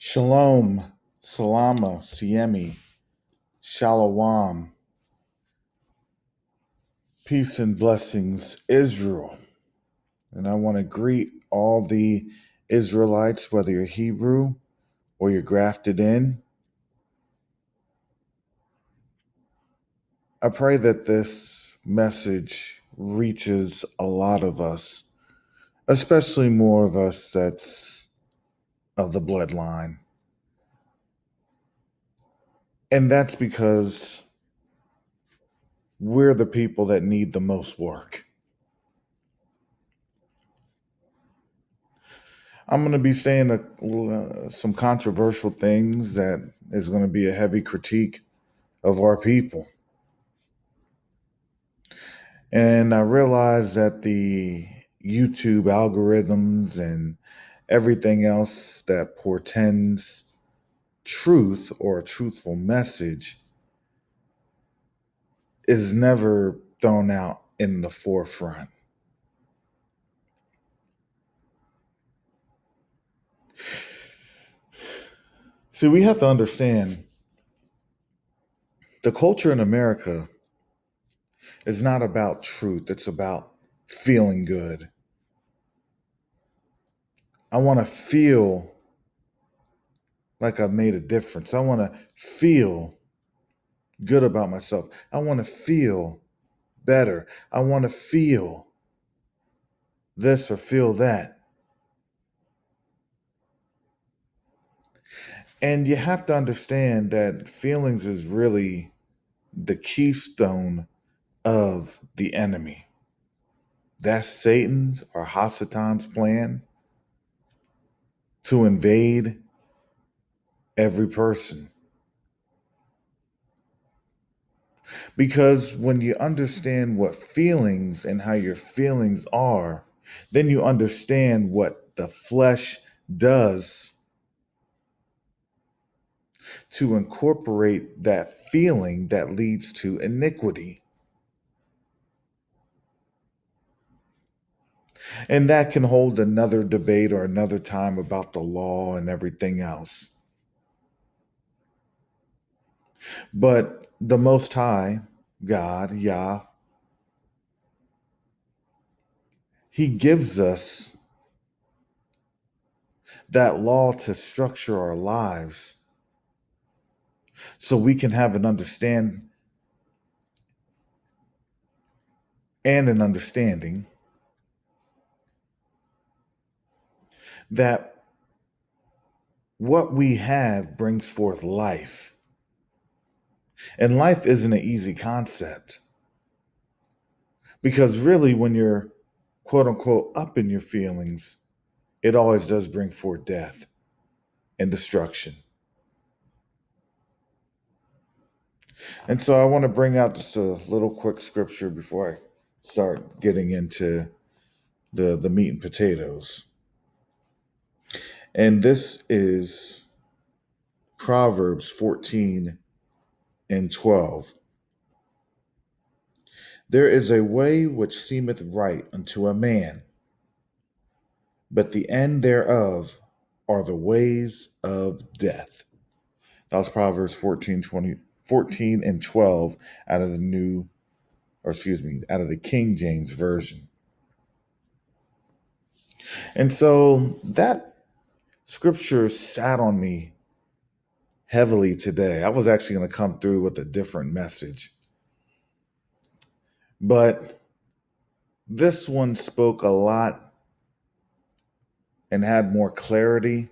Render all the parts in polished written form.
Shalom, Salama, Siemi, Shalom, peace and blessings, Israel. And I want to greet all the Israelites, whether you're Hebrew or you're grafted in. I pray that this message reaches a lot of us, especially more of us that's of the bloodline. And that's because we're the people that need the most work. I'm going to be saying some controversial things that is going to be a heavy critique of our people. And I realize that the YouTube algorithms and everything else that portends truth or a truthful message is never thrown out in the forefront. See, we have to understand the culture in America is not about truth. It's about feeling good. I want to feel like I've made a difference. I want to feel good about myself. I want to feel better. I want to feel this or feel that. And you have to understand that feelings is really the keystone of the enemy. That's Satan's or Hasatan's plan to invade every person. Because when you understand what feelings and how your feelings are, then you understand what the flesh does to incorporate that feeling that leads to iniquity. And that can hold another debate or another time about the law and everything else. But the Most High, God, Yah, He gives us that law to structure our lives so we can have an understanding that what we have brings forth life. And life isn't an easy concept. Because really, when you're quote unquote up in your feelings, it always does bring forth death and destruction. And so I want to bring out just a little quick scripture before I start getting into the meat and potatoes. And this is Proverbs 14 and 12. There is a way which seemeth right unto a man, but the end thereof are the ways of death. That was Proverbs 14 and 12 out of out of the King James Version. And so that scripture sat on me heavily today. I was actually going to come through with a different message, but this one spoke a lot and had more clarity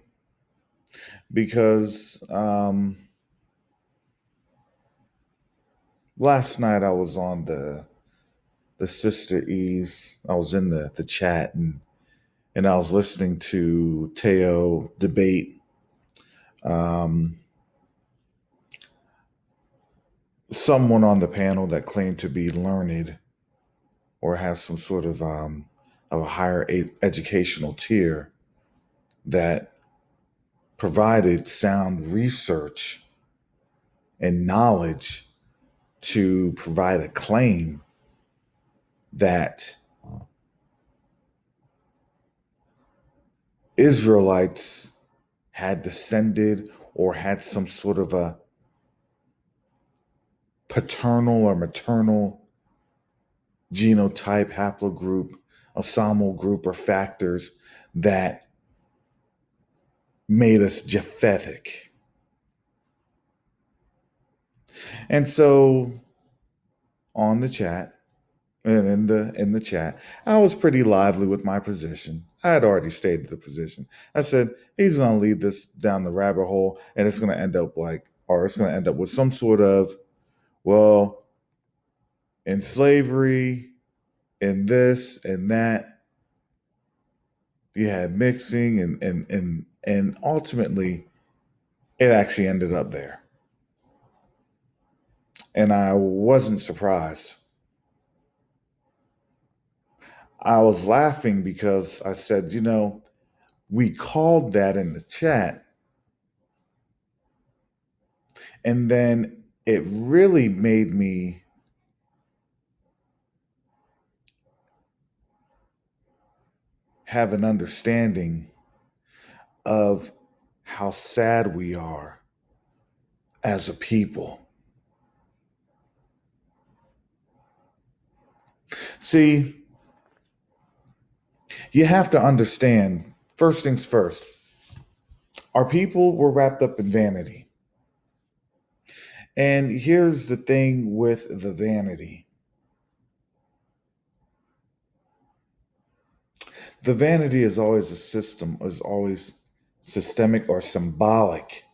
because last night I was on the Sister E's. I was in the chat and I was listening to Teo debate someone on the panel that claimed to be learned or has some sort of a higher educational tier that provided sound research and knowledge to provide a claim that Israelites had descended or had some sort of a paternal or maternal genotype, haplogroup, ensemble group, or factors that made us Japhetic. And so on the chat, and in the chat, I was pretty lively with my position. I had already stated the position. I said he's going to lead this down the rabbit hole, and it's going to end up with some sort of, well, in slavery, in this and that, you had mixing, and ultimately, it actually ended up there, and I wasn't surprised. I was laughing because I said, we called that in the chat. And then it really made me have an understanding of how sad we are as a people. See, you have to understand, first things first, our people were wrapped up in vanity. And here's the thing with the vanity. The vanity is always systemic or symbolic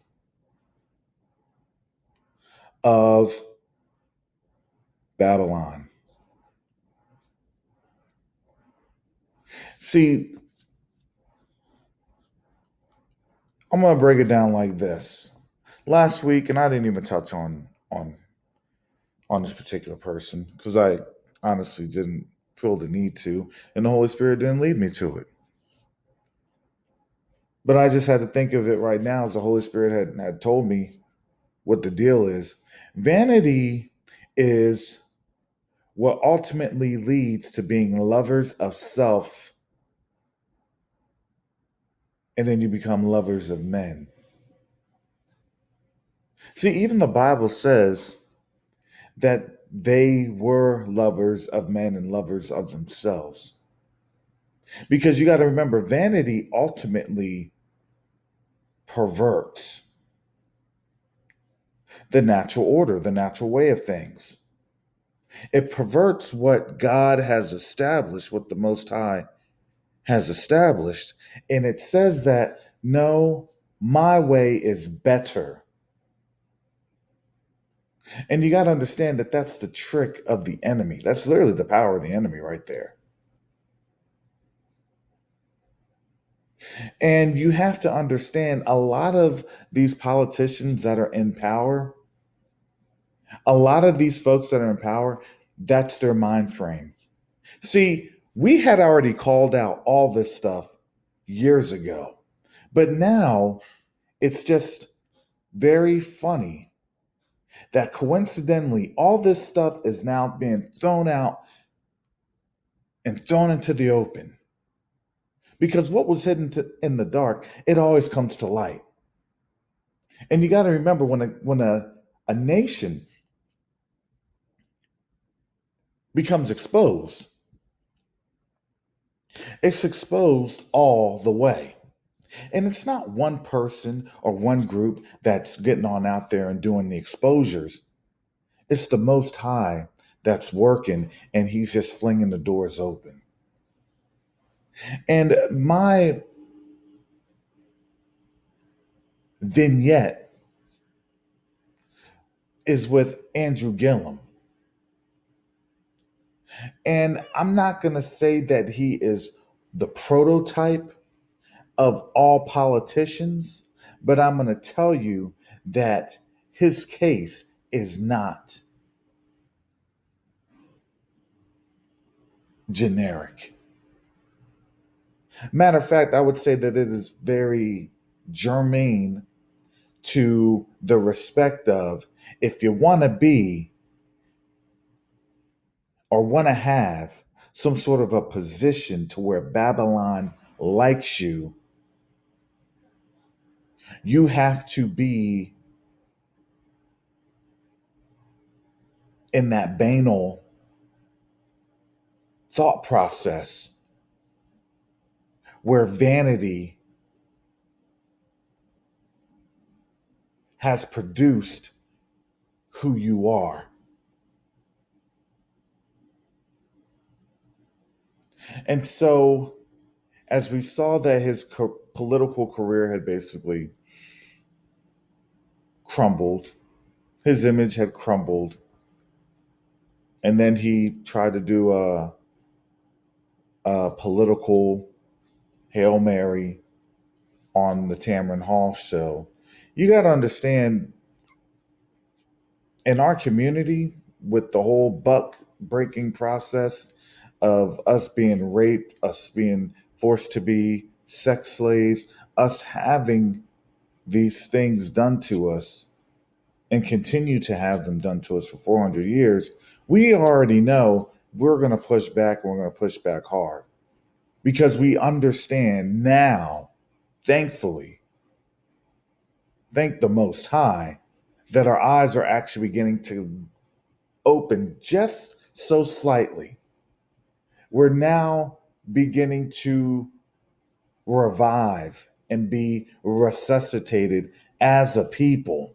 of Babylon. See, I'm going to break it down like this. Last week, and I didn't even touch on this particular person because I honestly didn't feel the need to, and the Holy Spirit didn't lead me to it. But I just had to think of it right now as the Holy Spirit had told me what the deal is. Vanity is what ultimately leads to being lovers of self, and then you become lovers of men. See, even the Bible says that they were lovers of men and lovers of themselves. Because you got to remember, vanity ultimately perverts the natural order, the natural way of things. It perverts what God has established, what the Most High has established. And it says that, no, my way is better. And you got to understand that that's the trick of the enemy. That's literally the power of the enemy right there. And you have to understand a lot of these politicians that are in power, a lot of these folks that are in power, that's their mind frame. See, we had already called out all this stuff years ago, but now it's just very funny that coincidentally all this stuff is now being thrown out and thrown into the open. Because what was hidden in the dark, it always comes to light. And you got to remember, when a nation becomes exposed, it's exposed all the way. And it's not one person or one group that's getting on out there and doing the exposures. It's the Most High that's working, and he's just flinging the doors open. And my vignette is with Andrew Gillum. And I'm not going to say that he is the prototype of all politicians, but I'm going to tell you that his case is not generic. Matter of fact, I would say that it is very germane to the respect of, if you want to be or want to have some sort of a position to where Babylon likes you, You have to be in that banal thought process where vanity has produced who you are. And so, as we saw that his political career had basically crumbled, his image had crumbled, and then he tried to do a political Hail Mary on the Tamron Hall show. You got to understand, in our community, with the whole buck breaking process of us being raped, us being forced to be sex slaves, us having these things done to us and continue to have them done to us for 400 years, we already know we're going to push back and we're going to push back hard because we understand now, thankfully, thank the Most High, that our eyes are actually beginning to open just so slightly. We're now beginning to revive and be resuscitated as a people.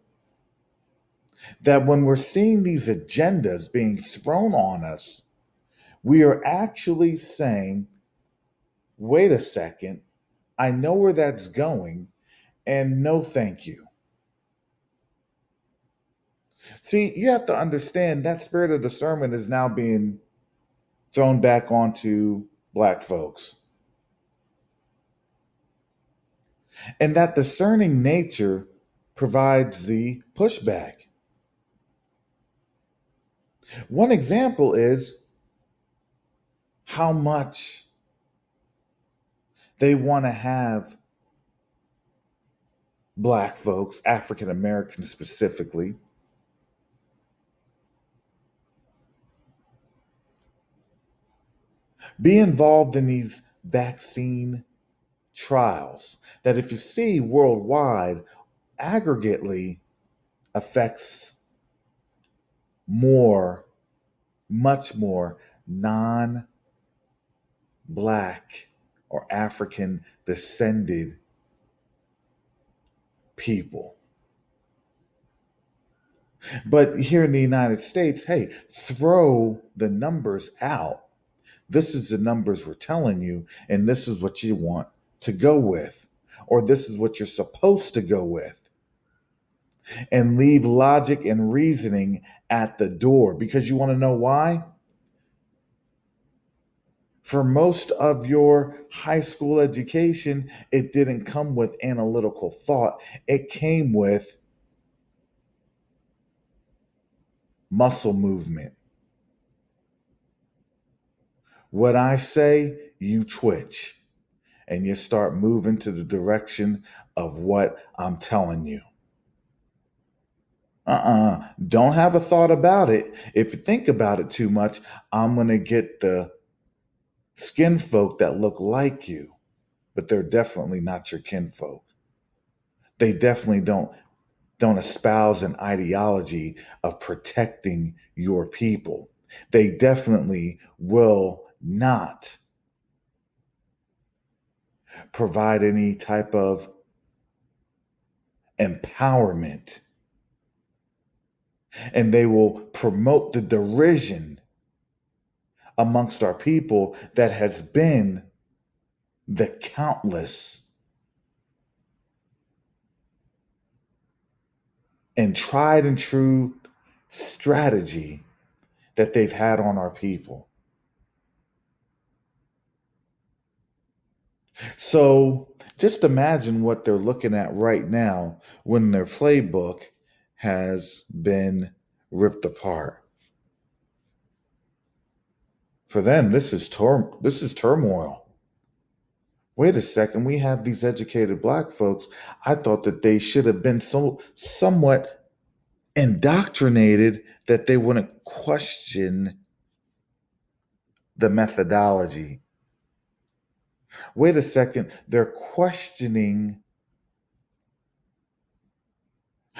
That when we're seeing these agendas being thrown on us, we are actually saying, wait a second, I know where that's going, and no thank you. See, you have to understand that spirit of discernment is now being thrown back onto Black folks. And that discerning nature provides the pushback. One example is how much they want to have Black folks, African Americans specifically, be involved in these vaccine trials that, if you see worldwide, aggregately affects more, much more non Black or African descended people. But here in the United States, hey, throw the numbers out. This is the numbers we're telling you, and this is what you want to go with, or this is what you're supposed to go with, and leave logic and reasoning at the door. Because you want to know why? For most of your high school education, it didn't come with analytical thought, it came with muscle movement. What I say, you twitch and you start moving to the direction of what I'm telling you. Don't have a thought about it. If you think about it too much, I'm going to get the skin folk that look like you, but they're definitely not your kinfolk. They definitely don't espouse an ideology of protecting your people. They definitely will not provide any type of empowerment, and they will promote the derision amongst our people that has been the countless and tried and true strategy that they've had on our people. So just imagine what they're looking at right now when their playbook has been ripped apart. For them, this is turmoil. Wait a second, we have these educated Black folks. I thought that they should have been somewhat indoctrinated that they wouldn't question the methodology. Wait a second, they're questioning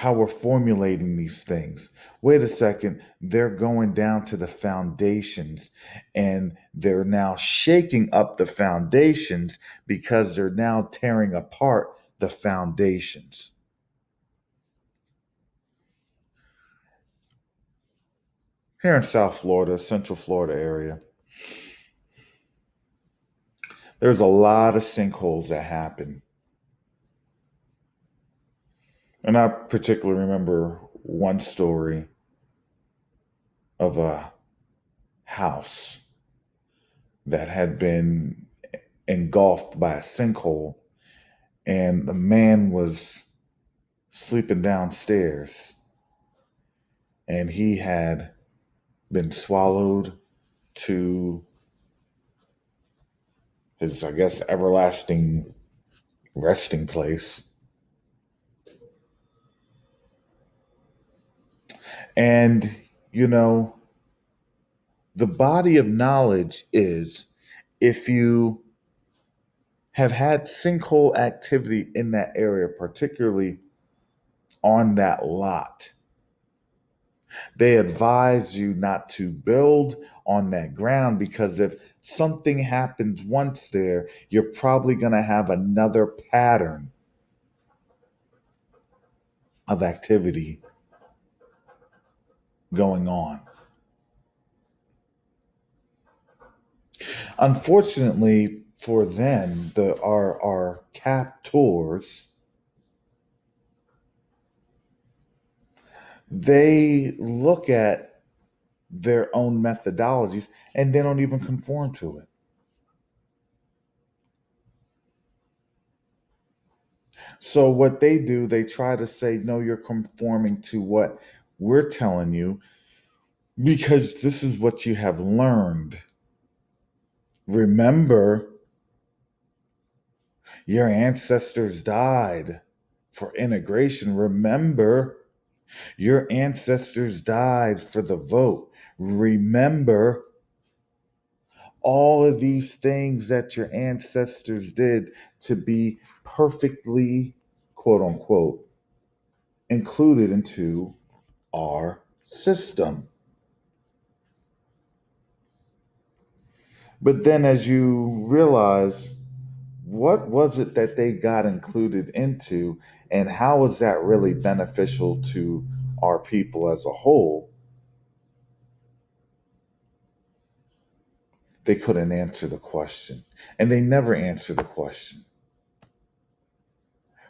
how we're formulating these things. Wait a second, they're going down to the foundations and they're now shaking up the foundations because they're now tearing apart the foundations. Here in South Florida, Central Florida area, there's a lot of sinkholes that happen. And I particularly remember one story of a house that had been engulfed by a sinkhole, and the man was sleeping downstairs, and he had been swallowed to his, I guess, everlasting resting place. And, you know, the body of knowledge is, if you have had sinkhole activity in that area, particularly on that lot, they advise you not to build on that ground, because if something happens once there, you're probably going to have another pattern of activity going on. Unfortunately for them, our captors, they look at their own methodologies and they don't even conform to it. So what they do, they try to say, no, you're conforming to what we're telling you because this is what you have learned. Remember, your ancestors died for integration. Remember, your ancestors died for the vote. Remember, all of these things that your ancestors did to be perfectly, quote unquote, included into our system. But then as you realize, what was it that they got included into, and how was that really beneficial to our people as a whole? They couldn't answer the question. And they never answer the question.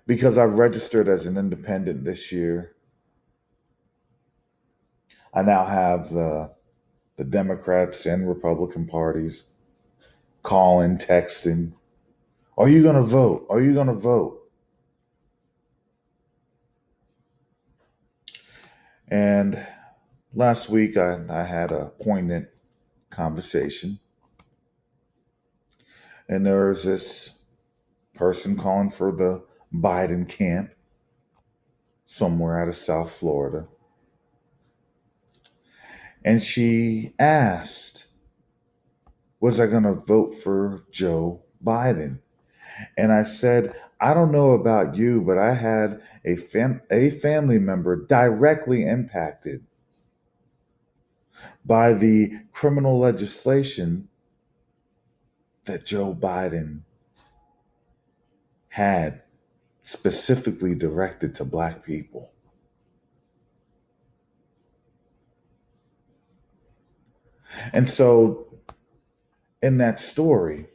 Because I've registered as an independent this year, I now have the Democrats and Republican parties calling, texting, are you going to vote? Are you going to vote? And last week I had a poignant conversation, and there was this person calling for the Biden camp somewhere out of South Florida. And she asked, was I going to vote for Joe Biden? And I said, I don't know about you, but I had a family member directly impacted by the criminal legislation that Joe Biden had specifically directed to Black people. And so, in that story,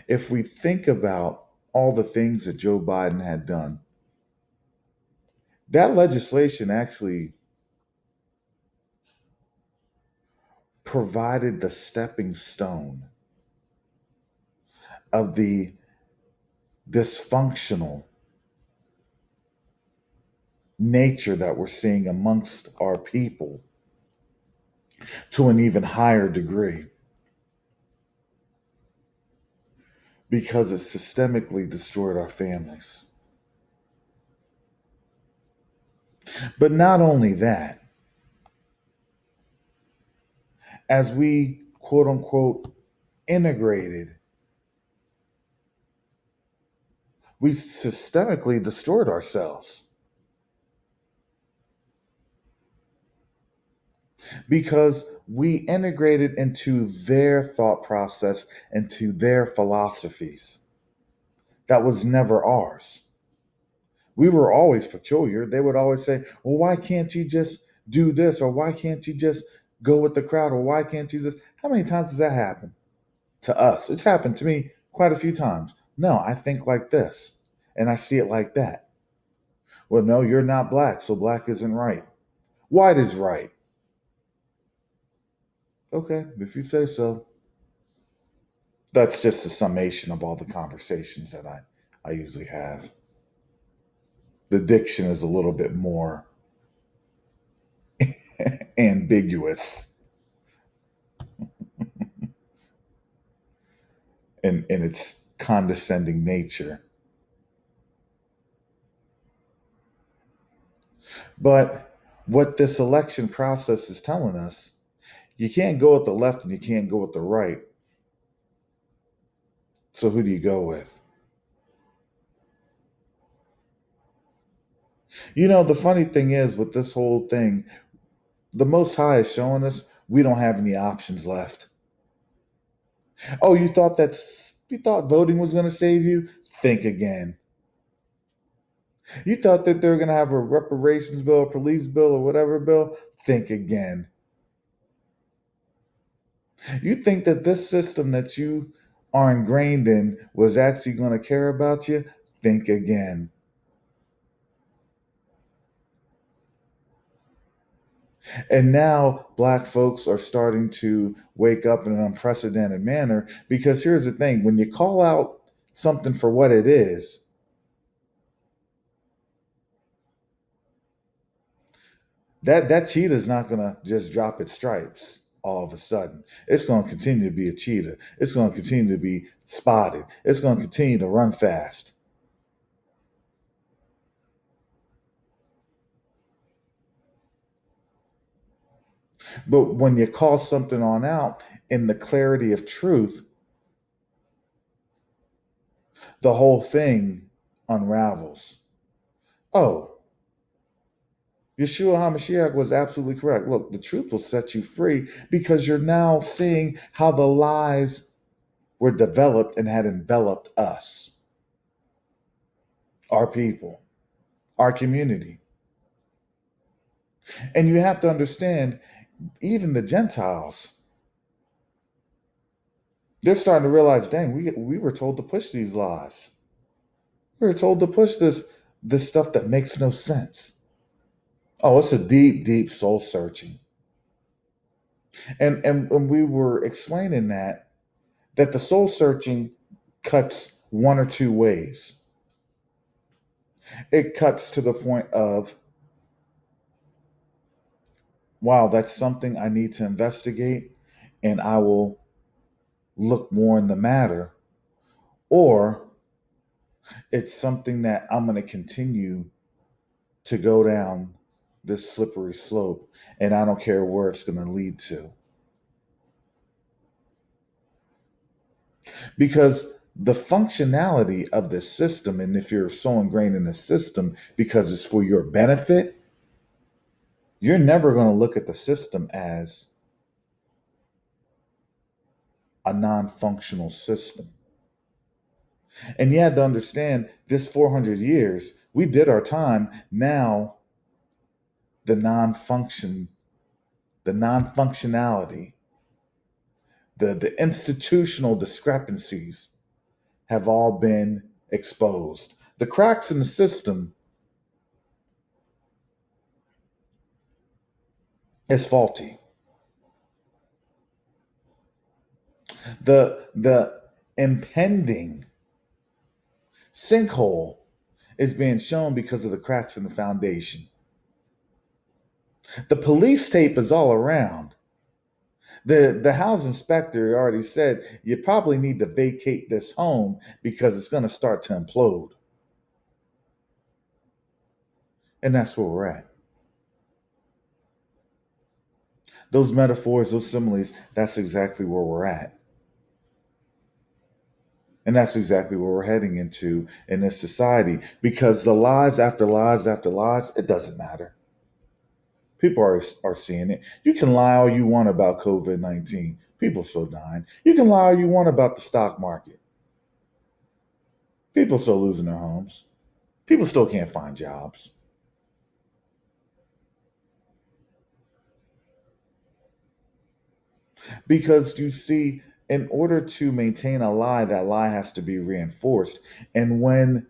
if we think about all the things that Joe Biden had done, that legislation actually provided the stepping stone of the dysfunctional nature that we're seeing amongst our people to an even higher degree, because it systemically destroyed our families. But not only that, as we quote unquote integrated, we systemically destroyed ourselves. because we integrated into their thought process, into their philosophies. That was never ours. We were always peculiar. They would always say, well, why can't you just do this? Or why can't you just go with the crowd? Or why can't you just? How many times does that happen to us? It's happened to me quite a few times. No, I think like this and I see it like that. Well, no, you're not black, so black isn't right. White is right. Okay, if you say so. That's just a summation of all the conversations that I usually have. The diction is a little bit more ambiguous in its condescending nature. But what this election process is telling us, you can't go with the left and you can't go with the right. So who do you go with? You know, the funny thing is with this whole thing, the Most High is showing us we don't have any options left. Oh, you thought voting was going to save you? Think again. You thought that they're going to have a reparations bill, a police bill, or whatever bill? Think again. You think that this system that you are ingrained in was actually going to care about you? Think again. And now black folks are starting to wake up in an unprecedented manner because here's the thing, when you call out something for what it is, that cheetah is not going to just drop its stripes all of a sudden. It's going to continue to be a cheetah. It's going to continue to be spotted. It's going to continue to run fast. But when you call something on out in the clarity of truth, the whole thing unravels. Oh, Yeshua HaMashiach was absolutely correct. Look, the truth will set you free because you're now seeing how the lies were developed and had enveloped us, our people, our community. And you have to understand, even the Gentiles, they're starting to realize, dang, we were told to push these lies. We were told to push this stuff that makes no sense. Oh, it's a deep, deep soul searching. And when we were explaining that the soul searching cuts one or two ways. It cuts to the point of, wow, that's something I need to investigate, and I will look more in the matter. Or it's something that I'm going to continue to go down this slippery slope, and I don't care where it's going to lead to. Because the functionality of the system, and if you're so ingrained in the system because it's for your benefit, you're never going to look at the system as a non functional system. And you had to understand this 400 years, we did our time. Now, the non function, the non functionality, the institutional discrepancies have all been exposed. The cracks in the system is faulty. The impending sinkhole is being shown because of the cracks in the foundation. The police tape is all around. The house inspector already said you probably need to vacate this home because it's going to start to implode. And that's where we're at. Those metaphors, those similes, that's exactly where we're at. And that's exactly where we're heading into in this society because the lies after lies after lies, it doesn't matter. People are seeing it. You can lie all you want about COVID-19. People still dying. You can lie all you want about the stock market. People still losing their homes. People still can't find jobs. Because you see, in order to maintain a lie, that lie has to be reinforced. And when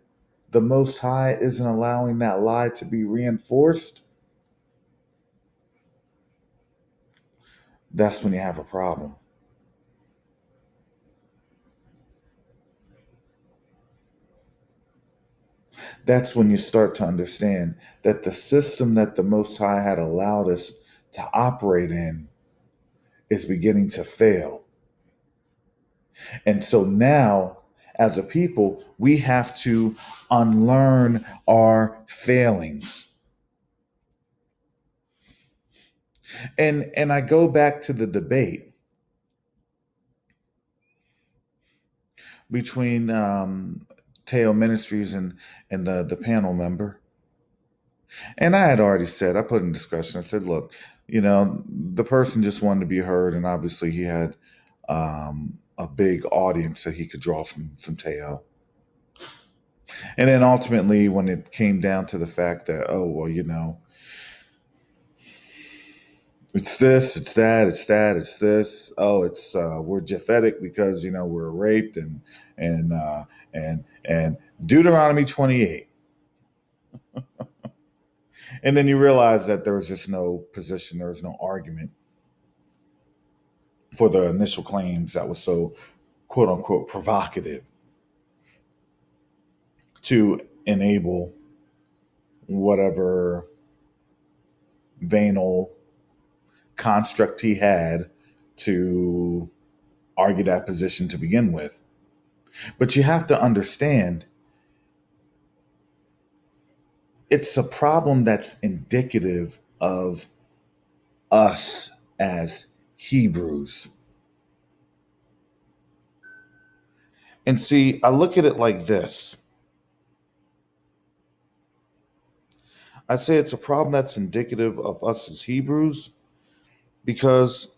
the Most High isn't allowing that lie to be reinforced, that's when you have a problem. That's when you start to understand that the system that the Most High had allowed us to operate in is beginning to fail. And so now, as a people, we have to unlearn our failings. And I go back to the debate between Teo Ministries and the panel member. And I had already said, I put in discussion, I said, look, the person just wanted to be heard, and obviously he had a big audience that he could draw from Teo. And then ultimately, when it came down to the fact that, oh, well, it's this, it's that, it's that, it's this. Oh, it's we're Japhetic because we're raped and and Deuteronomy 28. And then you realize that there was just no position, there was no argument for the initial claims that was so quote unquote provocative to enable whatever venal construct he had to argue that position to begin with. But you have to understand it's a problem that's indicative of us as Hebrews. And see, I look at it like this. I say it's a problem that's indicative of us as Hebrews because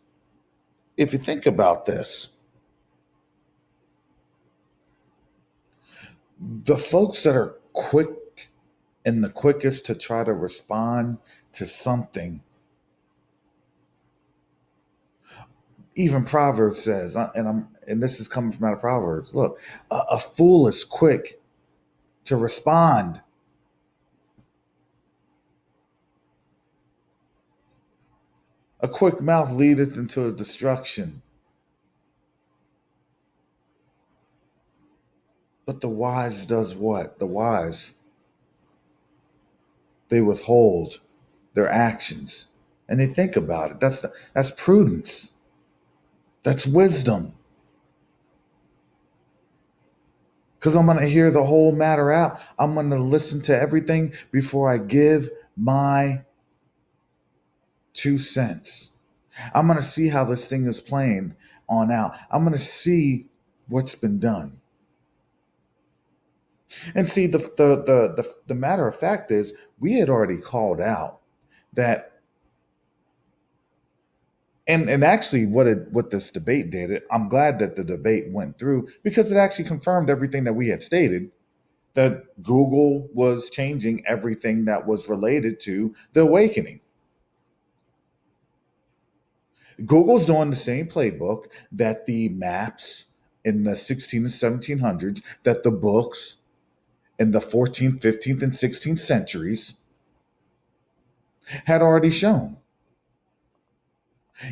if you think about this, the folks that are quick and the quickest to try to respond to something, even Proverbs says, and this is coming from out of Proverbs. Look, a fool is quick to respond. A quick mouth leadeth into destruction, but the wise does what? The wise, they withhold their actions and they think about it. That's prudence. That's wisdom. Because I'm going to hear the whole matter out. I'm going to listen to everything before I give my 2 cents. I'm going to see how this thing is playing on out. I'm going to see what's been done. And see, the matter of fact is, we had already called out that, and actually, what this debate did, I'm glad that the debate went through because it actually confirmed everything that we had stated. That Google was changing everything that was related to the awakening. Google's doing the same playbook that the maps in the 16 and 1700s, that the books in the 14th, 15th, and 16th centuries had already shown.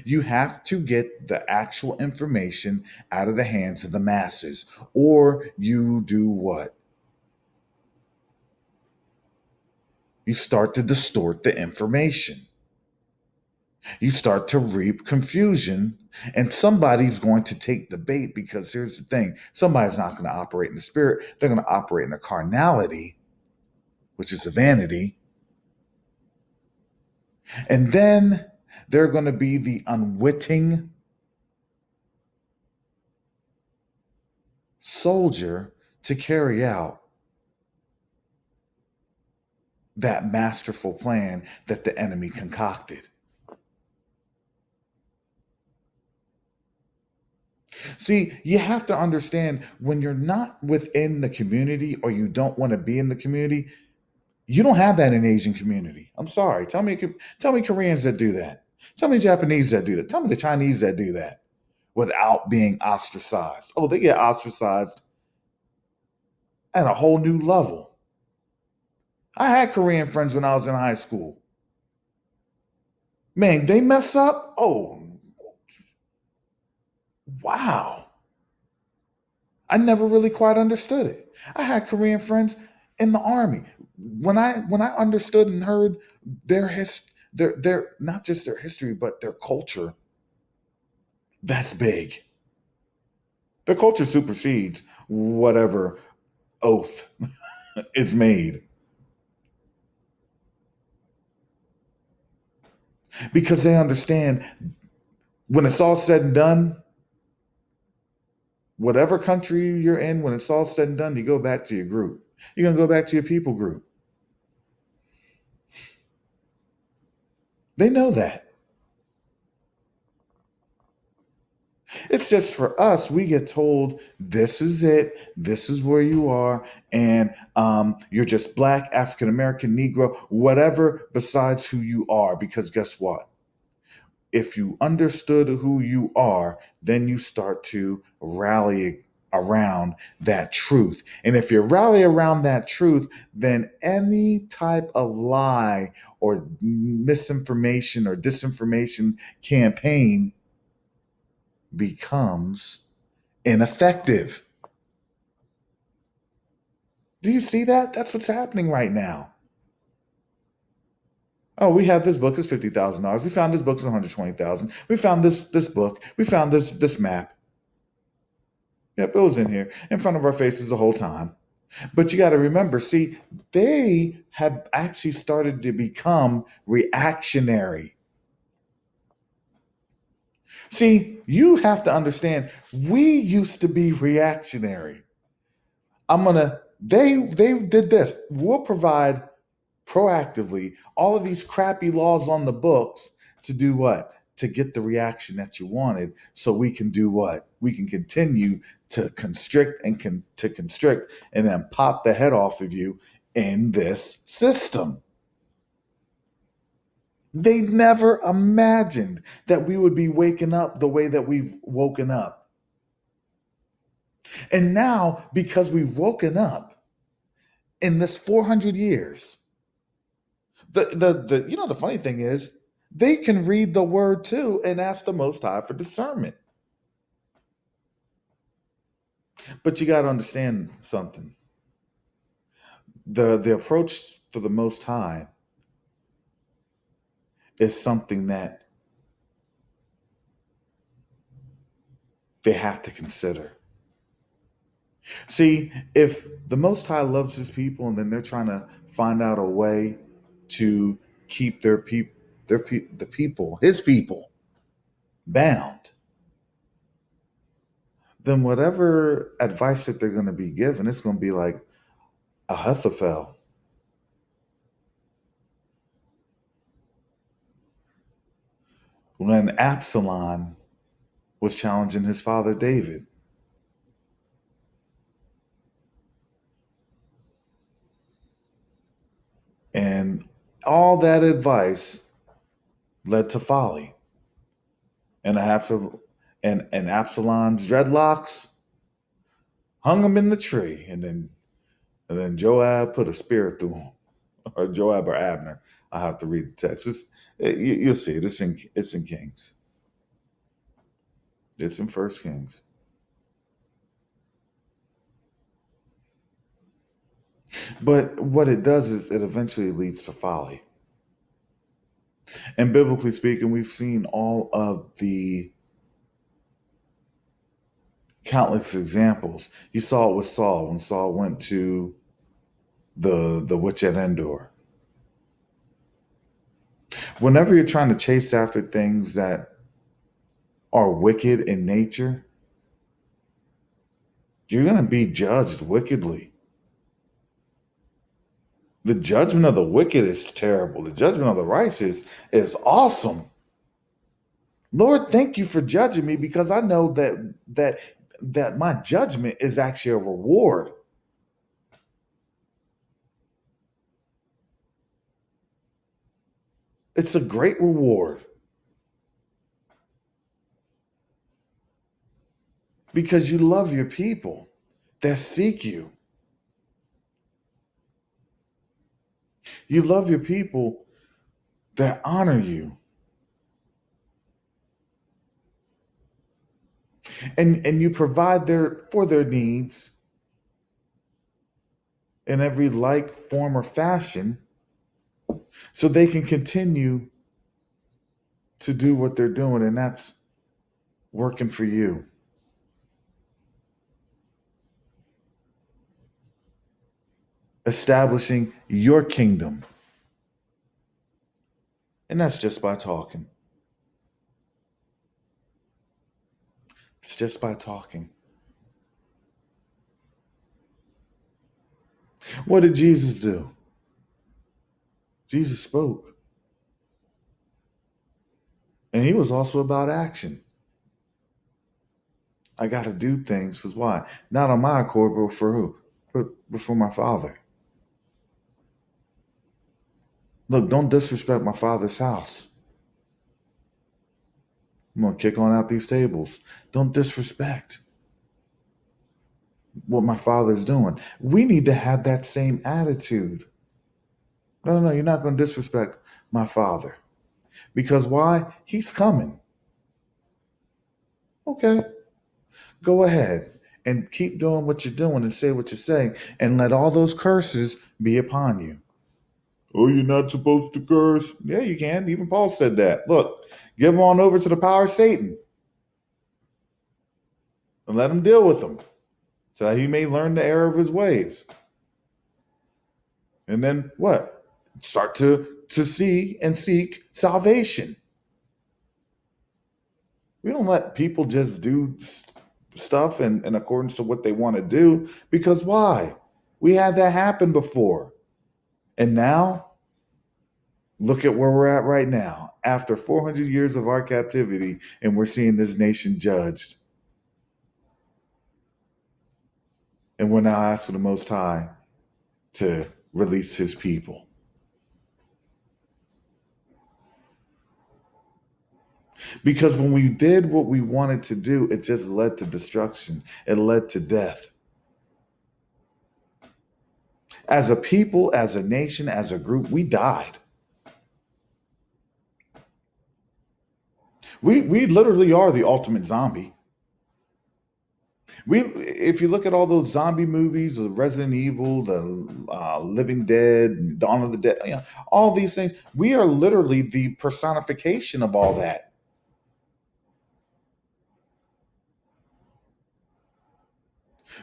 You have to get the actual information out of the hands of the masses, or you do what? You start to distort the information. You start to reap confusion, and somebody's going to take the bait because here's the thing, somebody's not going to operate in the spirit, they're going to operate in the carnality, which is a vanity. And then they're going to be the unwitting soldier to carry out that masterful plan that the enemy concocted. See, you have to understand when you're not within the community or you don't want to be in the community, you don't have that in Asian community. I'm sorry. Tell me Koreans that do that. Tell me Japanese that do that. Tell me the Chinese that do that without being ostracized. Oh, they get ostracized at a whole new level. I had Korean friends when I was in high school. Man, they mess up. Oh, wow. I never really quite understood it. I had Korean friends in the army. When I understood and heard their not just their history but their culture, that's big. Their culture supersedes whatever oath is made because they understand when it's all said and done, whatever country you're in, when it's all said and done, you go back to your group. You're going to go back to your people group. They know that. It's just for us, we get told this is it, this is where you are, and you're just black, African American, Negro, whatever besides who you are. Because guess what? If you understood who you are, then you start to rally around that truth. And if you rally around that truth, then any type of lie or misinformation or disinformation campaign becomes ineffective. Do you see that? That's what's happening right now. Oh, we have this book. It's $50,000. We found this book. It's 120,000. We found this book. We found this map. Yep, it was in here in front of our faces the whole time. But you got to remember, see, they have actually started to become reactionary. See, you have to understand, we used to be reactionary. They did this. We'll provide proactively all of these crappy laws on the books to do what? To get the reaction that you wanted so we can do what? We can continue to constrict and then pop the head off of you in this system. They never imagined that we would be waking up the way that we've woken up. And now, because we've woken up in this 400 years, the funny thing is they can read the word too and ask the Most High for discernment. But you got to understand something. The approach for the Most High is something that they have to consider. See, if the Most High loves His people and then they're trying to find out a way to keep the people, His people, bound, then whatever advice that they're going to be given, it's going to be like Ahithophel when Absalom was challenging his father David. And all that advice led to folly. And Absalom's dreadlocks hung him in the tree. And then Joab put a spear through him. Or Joab or Abner. I have to read the text. You'll see it. It's in Kings. It's in First Kings. But what it does is it eventually leads to folly. And biblically speaking, we've seen all of the countless examples. You saw it with Saul when Saul went to the witch at Endor. Whenever you're trying to chase after things that are wicked in nature, you're going to be judged wickedly. The judgment of the wicked is terrible. The judgment of the righteous is awesome. Lord, thank you for judging me, because I know that my judgment is actually a reward. It's a great reward, because you love your people that seek you. You love your people that honor you. And you provide for their needs in every like, form, or fashion, so they can continue to do what they're doing, and that's working for you, establishing your kingdom. And that's just by talking. It's just by talking. What did Jesus do? Jesus spoke. And he was also about action. I got to do things, because why? Not on my accord, but for who? But for my Father. Look, don't disrespect my Father's house. I'm going to kick on out these tables. Don't disrespect what my Father's doing. We need to have that same attitude. No, you're not going to disrespect my Father. Because why? He's coming. Okay, go ahead and keep doing what you're doing and say what you're saying, and let all those curses be upon you. Oh, you're not supposed to curse? Yeah, you can. Even Paul said that. Look, give them on over to the power of Satan and let him deal with them, so that he may learn the error of his ways. And then what? Start to see and seek salvation. We don't let people just do stuff in accordance to what they want to do, because why? We had that happen before. And now, look at where we're at right now. After 400 years of our captivity, and we're seeing this nation judged. And we're now asking the Most High to release his people. Because when we did what we wanted to do, it just led to destruction. It led to death. As a people, as a nation, as a group, we died. We literally are the ultimate zombie. If you look at all those zombie movies, the Resident Evil, the Living Dead, Dawn of the Dead, all these things, we are literally the personification of all that.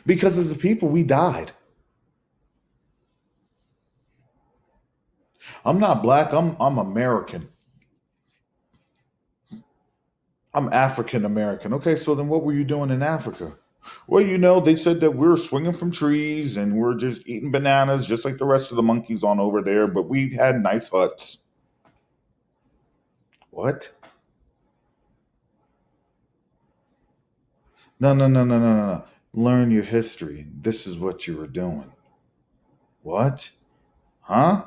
Because as a people, we died. I'm not black. I'm American. I'm African American. Okay, so then what were you doing in Africa? Well, they said that we're swinging from trees and we're just eating bananas, just like the rest of the monkeys on over there, but we had nice huts. What? No. Learn your history. This is what you were doing. What? Huh?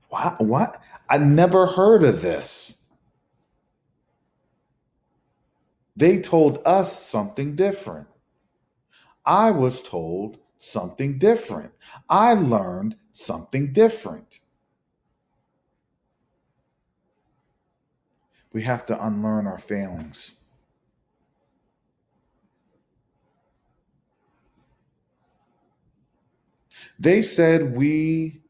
What? I never heard of this. They told us something different. I was told something different. I learned something different. We have to unlearn our failings. They said we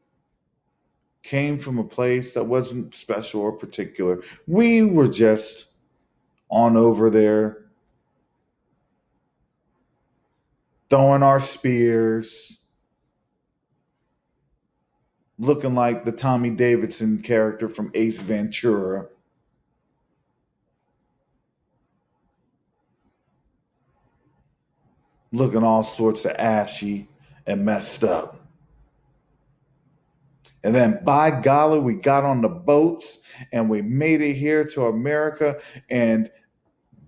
came from a place that wasn't special or particular. We were just on over there throwing our spears, looking like the Tommy Davidson character from Ace Ventura. Looking all sorts of ashy and messed up. And then, by golly, we got on the boats and we made it here to America, and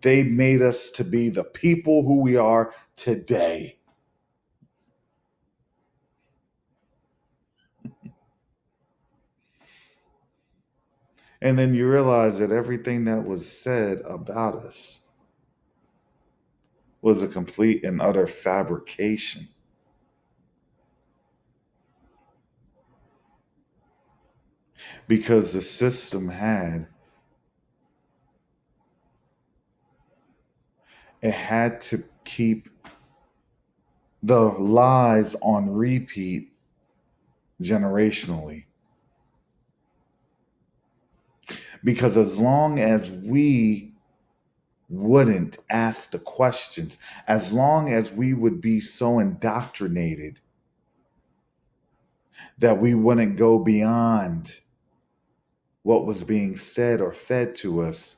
they made us to be the people who we are today. And then you realize that everything that was said about us was a complete and utter fabrication, because the system had to keep the lies on repeat generationally. Because as long as we wouldn't ask the questions, as long as we would be so indoctrinated that we wouldn't go beyond what was being said or fed to us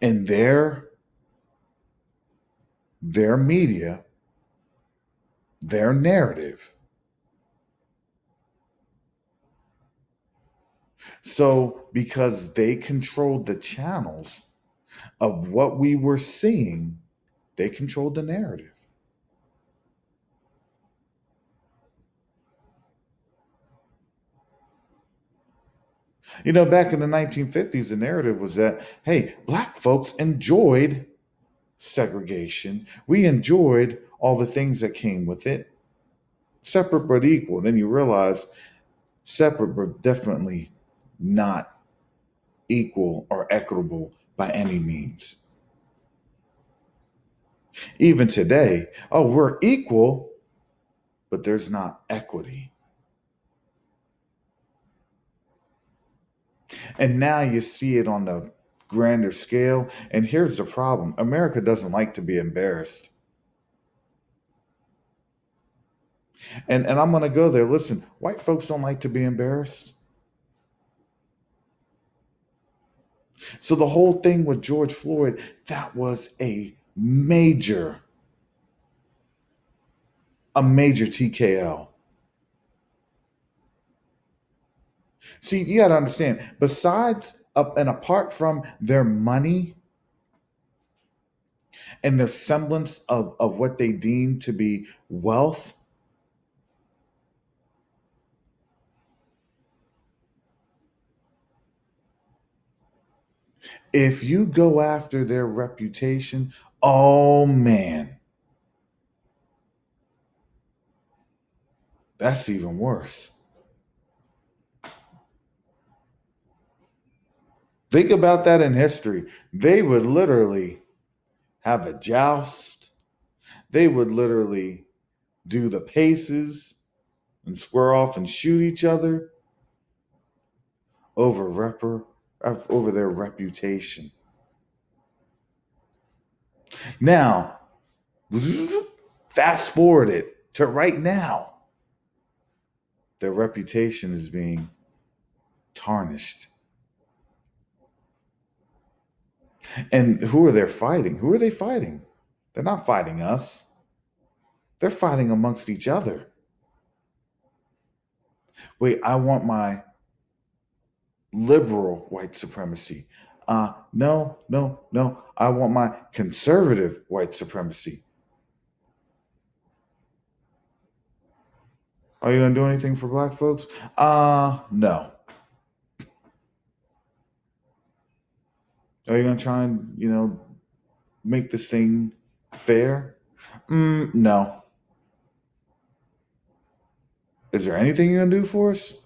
in their media, their narrative. So because they controlled the channels of what we were seeing, they controlled the narrative. Back in the 1950s, the narrative was that, hey, black folks enjoyed segregation. We enjoyed all the things that came with it. Separate but equal. Then you realize separate but definitely not equal or equitable by any means. Even today, oh, we're equal, but there's not equity. And now you see it on the grander scale. And here's the problem: America doesn't like to be embarrassed. And I'm going to go there. Listen, white folks don't like to be embarrassed. So the whole thing with George Floyd, that was a major TKL. See, you got to understand, besides up and apart from their money and their semblance of what they deem to be wealth, if you go after their reputation, oh man, that's even worse. Think about that in history. They would literally have a joust. They would literally do the paces and square off and shoot each other over over their reputation. Now, fast forward it to right now. Their reputation is being tarnished. And who are they fighting? Who are they fighting? They're not fighting us. They're fighting amongst each other. Wait, I want my liberal white supremacy. No, no, no. I want my conservative white supremacy. Are you gonna do anything for black folks? No. Are you gonna try and make this thing fair? No. Is there anything you're gonna do for us?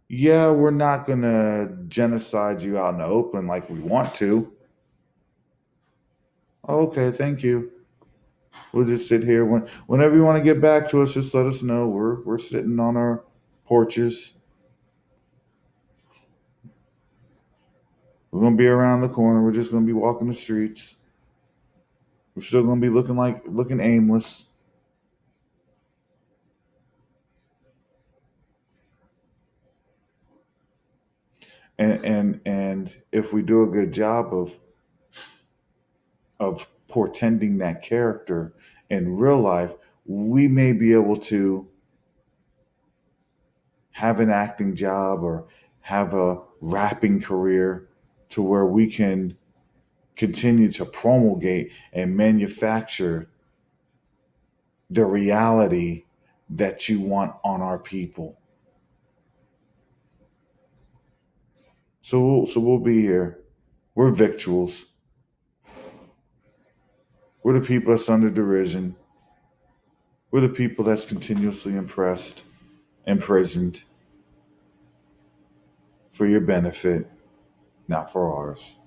Yeah, we're not gonna genocide you out in the open like we want to. Okay, thank you. We'll just sit here. Whenever you want to get back to us, just let us know. We're sitting on our porches. We're gonna be around the corner. We're just gonna be walking the streets. We're still gonna be looking aimless. And if we do a good job of portending that character in real life, we may be able to have an acting job or have a rapping career to where we can continue to promulgate and manufacture the reality that you want on our people. So we'll be here. We're victuals. We're the people that's under derision. We're the people that's continuously impressed, imprisoned for your benefit, not for ours.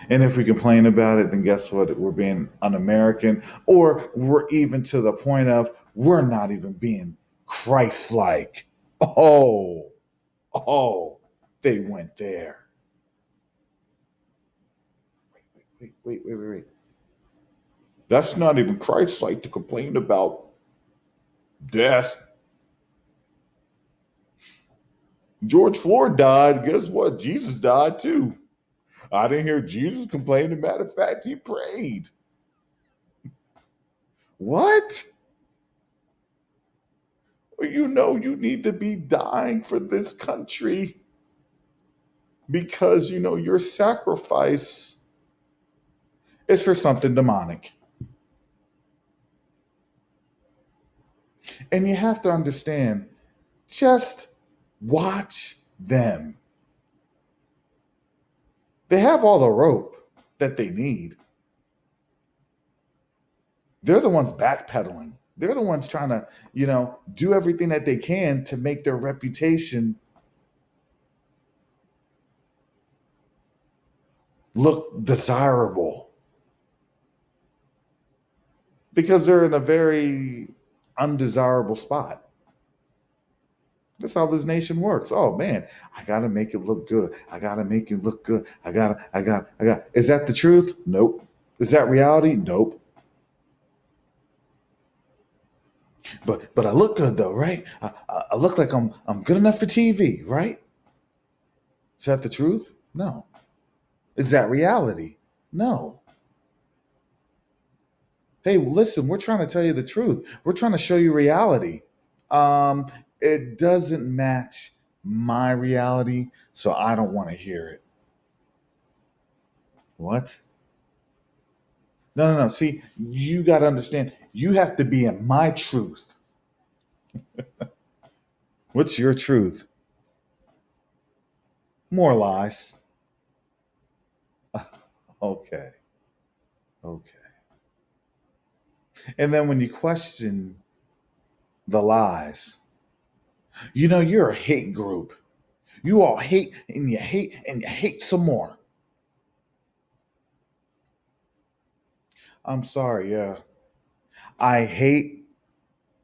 And if we complain about it, then guess what? We're being un-American, or we're even to the point of we're not even being Christ-like. Oh, oh, they went there. Wait. That's not even Christ-like to complain about death. George Floyd died. Guess what? Jesus died too. I didn't hear Jesus complain. As a matter of fact, he prayed. What? You know, you need to be dying for this country because, you know, your sacrifice is for something demonic. And you have to understand, just watch them. They have all the rope that they need. They're the ones backpedaling. They're the ones trying to, you know, do everything that they can to make their reputation look desirable because they're in a very undesirable spot. That's how this nation works. Oh man, I gotta make it look good. I gotta make it look good. I got. Is that the truth? Nope. Is that reality? Nope. But I look good though, right? I look like I'm good enough for TV, right? Is that the truth? No. Is that reality? No. Hey, listen, we're trying to tell you the truth. We're trying to show you reality. Um, it doesn't match my reality, so I don't want to hear it. What? No. See, you got to understand, you have to be in my truth. What's your truth? More lies. Okay. Okay. And then when you question the lies, you know, you're a hate group. You all hate and you hate and you hate some more. I'm sorry, yeah. I hate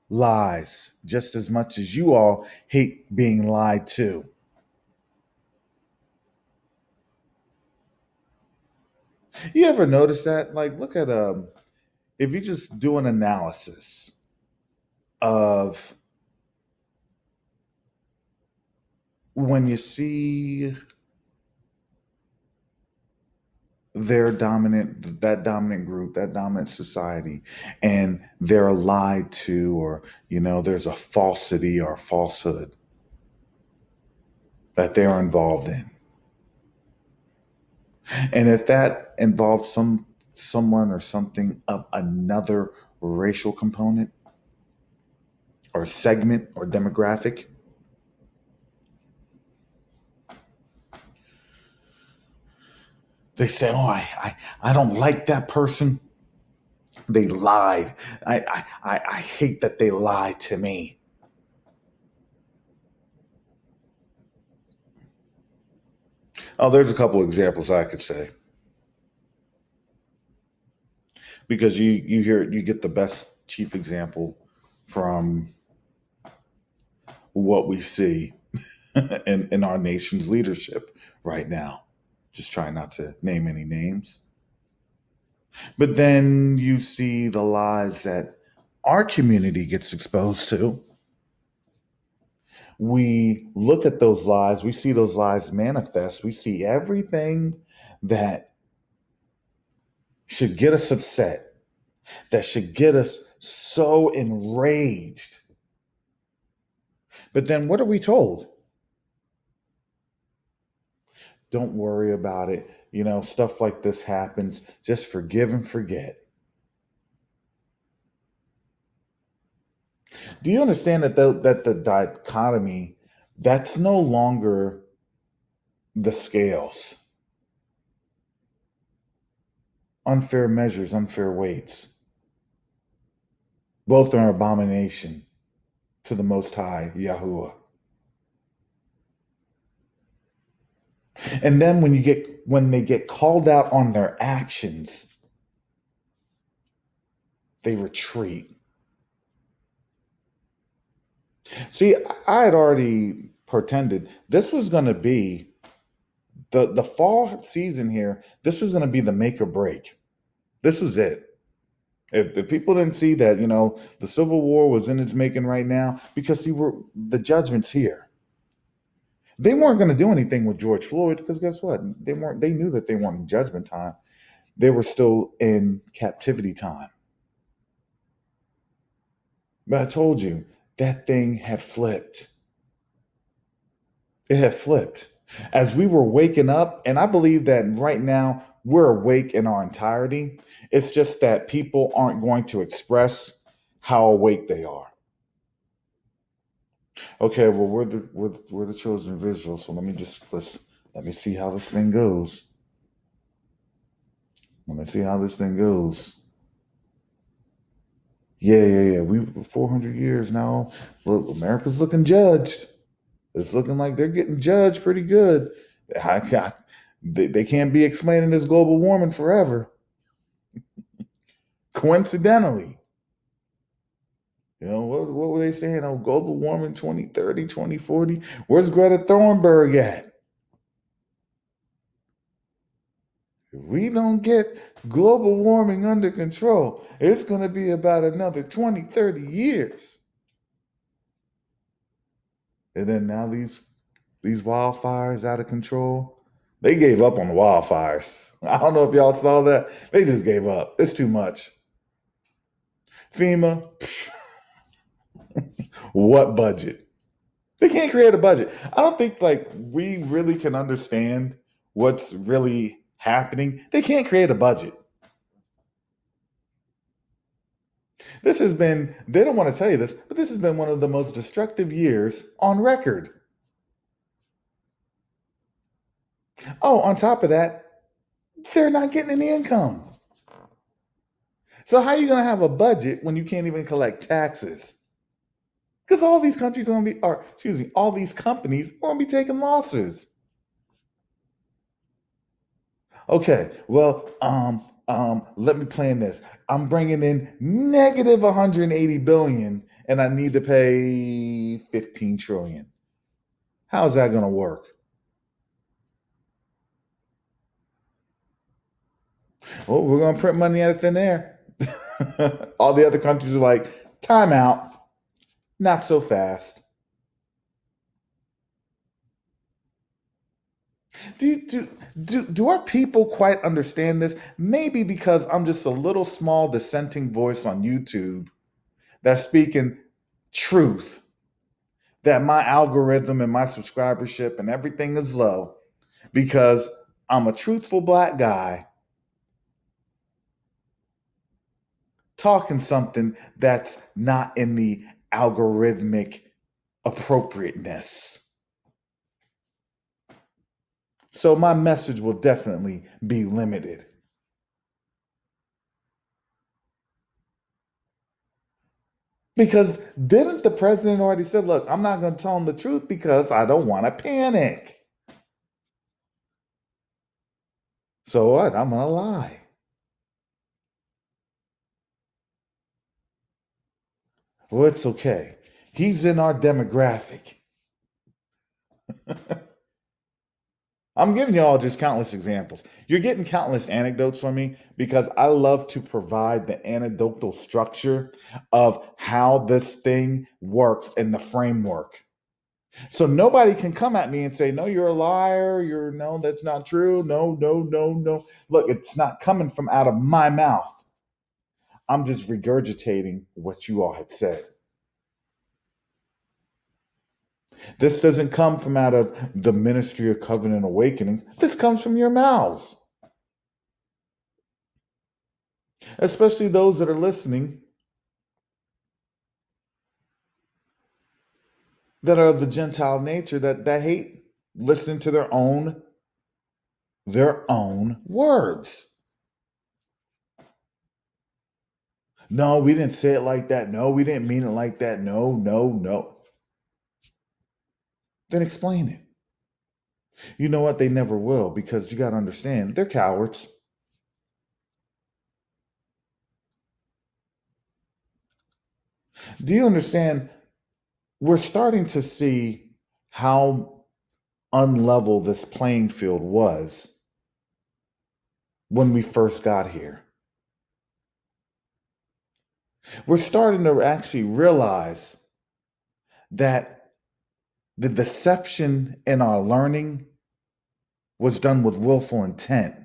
lies just as much as you all hate being lied to. You ever notice that? Like, look at if you just do an analysis of when you see that dominant group, that dominant society, and they're lied to, or you know, there's a falsity or falsehood that they're involved in. And if that involves someone or something of another racial component or segment or demographic, they say, "Oh, I don't like that person. They lied. I hate that they lied to me." Oh, there's a couple examples I could say because you get the best chief example from what we see in our nation's leadership right now. Just trying not to name any names. But then you see the lies that our community gets exposed to. We look at those lies, we see those lies manifest, we see everything that should get us upset, that should get us so enraged. But then what are we told? Don't worry about it. Stuff like this happens. Just forgive and forget. Do you understand that the dichotomy, that's no longer the scales? Unfair measures, unfair weights. Both are an abomination to the Most High, Yahuwah. And then when they get called out on their actions, they retreat. See, I had already pretended this was going to be the fall season here. This was going to be the make or break. This was it. If people didn't see that, the Civil War was in its making right now, because the judgment's here. They weren't going to do anything with George Floyd, because guess what? They knew that they weren't in judgment time. They were still in captivity time. But I told you, that thing had flipped. It had flipped. As we were waking up, and I believe that right now we're awake in our entirety. It's just that people aren't going to express how awake they are. Okay, well, we're the children of Israel, so let me see how this thing goes. Let me see how this thing goes. Yeah. We 400 years now. Look, America's looking judged. It's looking like they're getting judged pretty good. They can't be explaining this global warming forever. Coincidentally, what were they saying? Oh, global warming 2030, 2040. Where's Greta Thunberg at? If we don't get global warming under control, it's going to be about another 20, 30 years. And then now these wildfires out of control. They gave up on the wildfires. I don't know if y'all saw that. They just gave up. It's too much. FEMA, what budget? They can't create a budget. I don't think we really can understand what's really happening. They can't create a budget. They don't want to tell you this, but this has been one of the most destructive years on record. Oh, on top of that, they're not getting any income. So how are you going to have a budget when you can't even collect taxes? Because all these countries are going to be, or excuse me, all these companies are going to be taking losses. Okay, well, let me plan this. I'm bringing in negative 180 billion, and I need to pay 15 trillion. How's that going to work? Well, we're going to print money out of thin air. All the other countries are like, time out, not so fast. Do our people quite understand this? Maybe because I'm just a little small dissenting voice on YouTube that's speaking truth, that my algorithm and my subscribership and everything is low because I'm a truthful black guy talking something that's not in the algorithmic appropriateness. So my message will definitely be limited. Because didn't the president already said, look, I'm not going to tell him the truth because I don't want to panic. So what? I'm going to lie. Well, it's okay. He's in our demographic. I'm giving you all just countless examples. You're getting countless anecdotes from me because I love to provide the anecdotal structure of how this thing works in the framework. So nobody can come at me and say, no, you're a liar. No, that's not true. No, no, no, no. Look, it's not coming from out of my mouth. I'm just regurgitating what you all had said. This doesn't come from out of the ministry of covenant awakenings. This comes from your mouths, especially those that are listening that are of the Gentile nature that hate listening to their own words. No, we didn't say it like that. No, we didn't mean it like that. No, no, no. Then explain it. You know what? They never will, because you got to understand, they're cowards. Do you understand? We're starting to see how unlevel this playing field was when we first got here. We're starting to actually realize that the deception in our learning was done with willful intent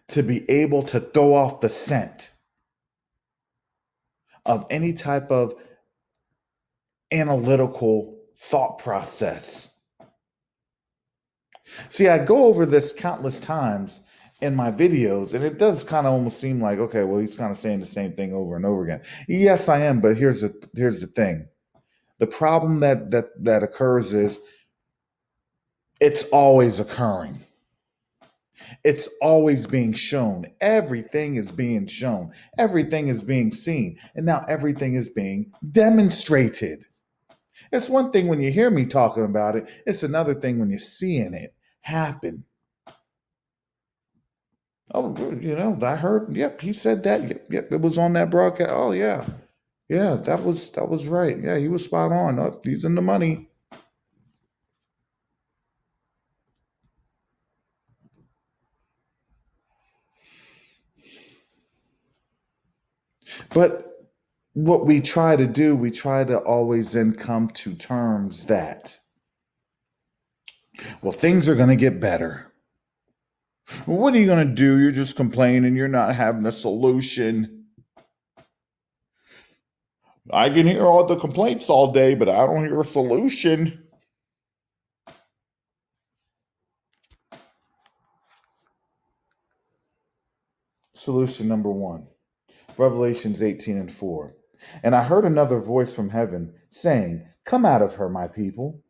to be able to throw off the scent of any type of analytical thought process. See, I go over this countless times in my videos, and it does kind of almost seem like, okay, well, he's kind of saying the same thing over and over again. Yes, I am, but here's the thing. The problem that occurs is it's always occurring. It's always being shown. Everything is being shown. Everything is being seen. And now everything is being demonstrated. It's one thing when you hear me talking about it, it's another thing when you're seeing it happen. Oh, I heard, yep, he said that. Yep, it was on that broadcast. Oh, yeah. Yeah, that was right. Yeah, he was spot on. Oh, he's in the money. But what we try to do, we try to always then come to terms that, well, things are going to get better. Well, what are you going to do? You're just complaining. You're not having a solution. I can hear all the complaints all day, but I don't hear a solution. Solution number one, Revelations 18:4. And I heard another voice from heaven saying, come out of her, my people,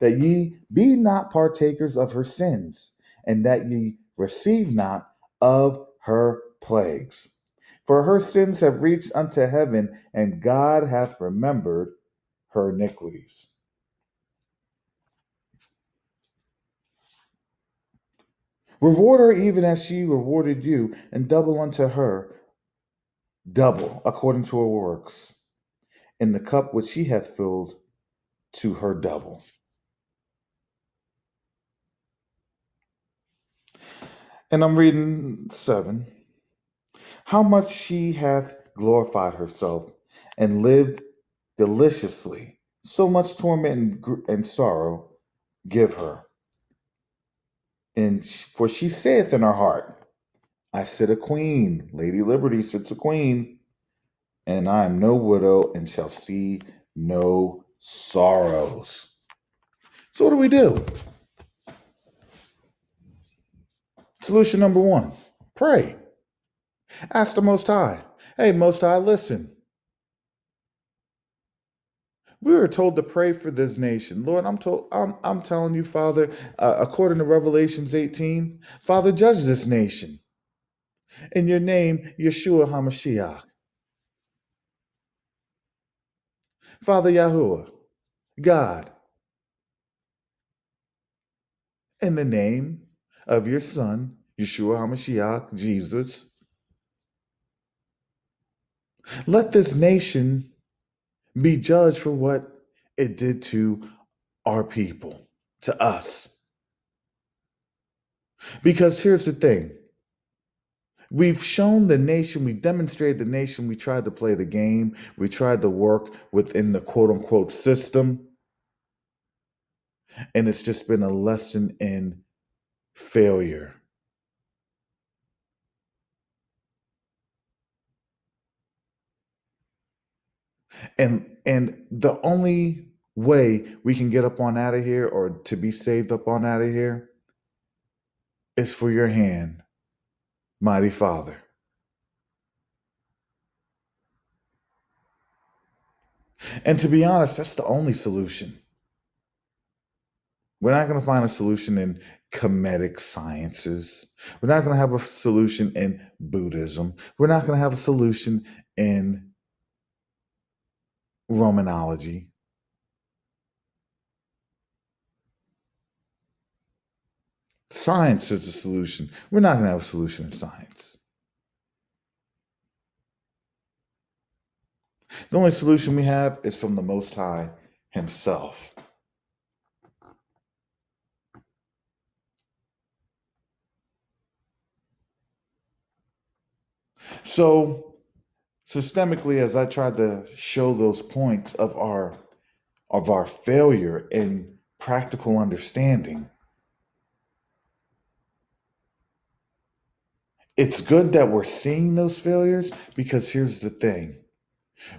that ye be not partakers of her sins, and that ye receive not of her plagues. For her sins have reached unto heaven, and God hath remembered her iniquities. Reward her even as she rewarded you, and double unto her double according to her works, in the cup which she hath filled to her double. And I'm reading 7. How much she hath glorified herself and lived deliciously. So much torment and sorrow give her. And for she saith in her heart, I sit a queen. Lady Liberty sits a queen. And I am no widow and shall see no sorrows. So what do we do? Solution number one, pray. Ask the Most High. Hey, Most High, listen. We were told to pray for this nation. Lord, I'm telling you, Father, according to Revelations 18, Father, judge this nation. In your name, Yeshua HaMashiach. Father Yahuwah, God, in the name of your Son, Yeshua HaMashiach, Jesus, let this nation be judged for what it did to our people, to us. Because here's the thing. We've shown the nation, we've demonstrated the nation, we tried to play the game, we tried to work within the quote unquote system, and it's just been a lesson in failure. And the only way we can get up on out of here or to be saved up on out of here is for your hand, mighty Father. And to be honest, that's the only solution. We're not going to find a solution in Kemetic sciences. We're not going to have a solution in Buddhism. We're not going to have a solution in Romanology. Science is the solution. We're not going to have a solution in science. The only solution we have is from the Most High Himself. So, systemically, as I tried to show those points of our failure in practical understanding, it's good that we're seeing those failures, because here's the thing.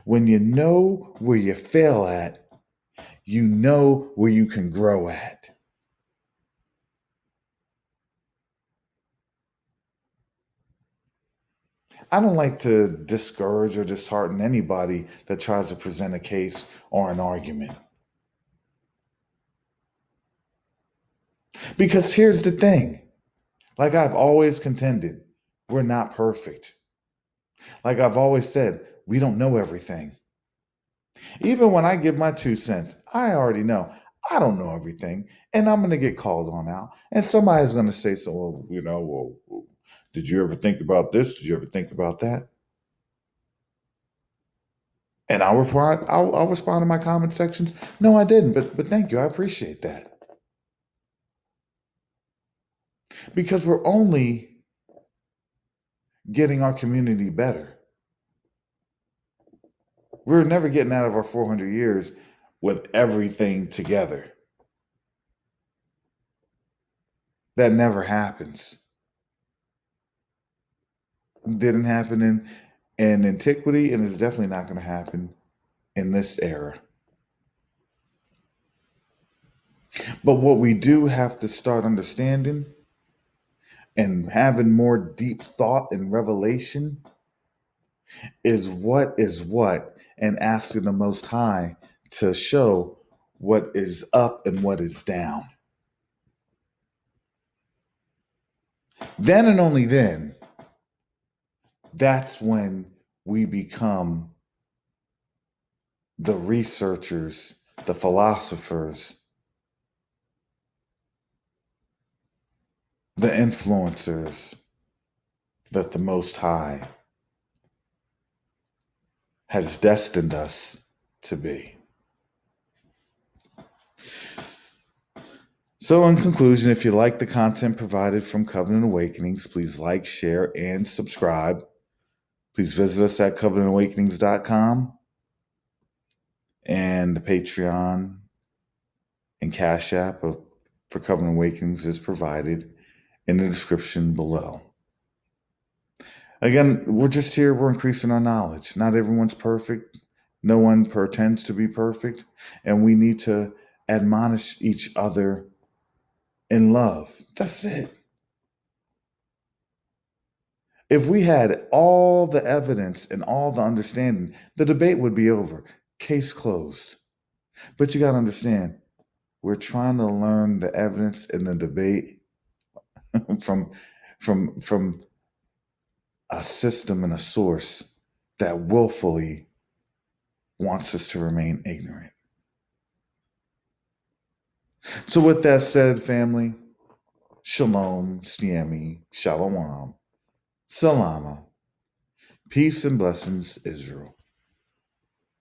When you know where you fail at, you know where you can grow at. I don't like to discourage or dishearten anybody that tries to present a case or an argument. Because here's the thing. Like I've always contended, we're not perfect. Like I've always said, we don't know everything. Even when I give my 2 cents, I already know I don't know everything, and I'm going to get called on out. And somebody's going to say, "So, well, did you ever think about this? Did you ever think about that?" And I'll reply. I'll respond in my comment sections. No, I didn't, but thank you. I appreciate that, because we're only getting our community better. We're never getting out of our 400 years with everything together. That never happens. It didn't happen in antiquity, and it's definitely not going to happen in this era. But what we do have to start understanding and having more deep thought and revelation is what, and asking the Most High to show what is up and what is down. Then and only then, that's when we become the researchers, the philosophers, the influencers that the Most High has destined us to be. So, in conclusion, if you like the content provided from Covenant Awakenings, please like, share, and subscribe. Please visit us at covenantawakenings.com, and the Patreon and CashApp for Covenant Awakenings is provided in the description below. Again, we're just here, we're increasing our knowledge. Not everyone's perfect. No one pretends to be perfect. And we need to admonish each other in love. That's it. If we had all the evidence and all the understanding, the debate would be over. Case closed. But you got to understand, we're trying to learn the evidence in the debate from a system and a source that willfully wants us to remain ignorant. So with that said, family, shalom, stiami, shalom, salama, peace and blessings, Israel.